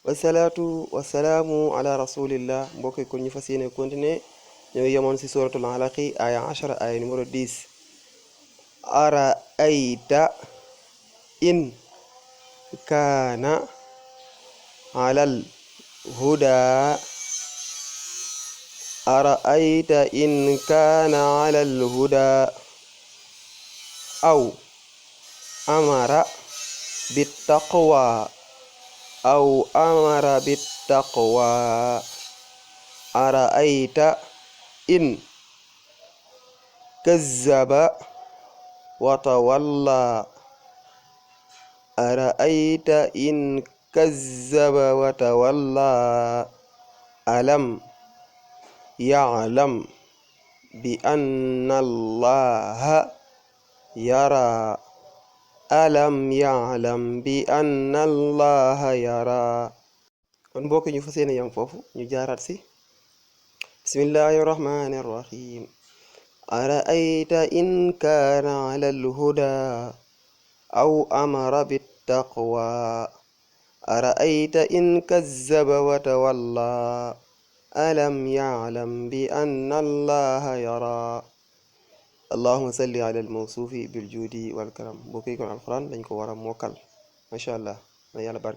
wasalaatu wasalaamu ala rasulillah. mbokk yi kon ñu fas yéene continuer ñoo yemoon ci suratul alaqi aya 10 aya numéro 10. ara ayta in kaana alal huda ara ayta in kaana alal huda aw amara bittaqwa أو أمر بالتقوى أرأيت إن كذب وتولى أرأيت إن كذب وتولى ألم يعلم بأن الله يرى alam ya'lam bi anna allaha yara. kon mbokk ñu fas yéene yam foofu ñu jaaraat si bismillahi rahmani rahim ara'ayta in kaana ala alhuda aw amara bittaqwa ara'ayta in kazzaba wa tawalla alam ya'lam bi anna allaha yara. allahuma salli ala almawsuufi biljudi walkaram. mbokk yi kon alquran dañ ko war a mokkal macha allah na yàlla barke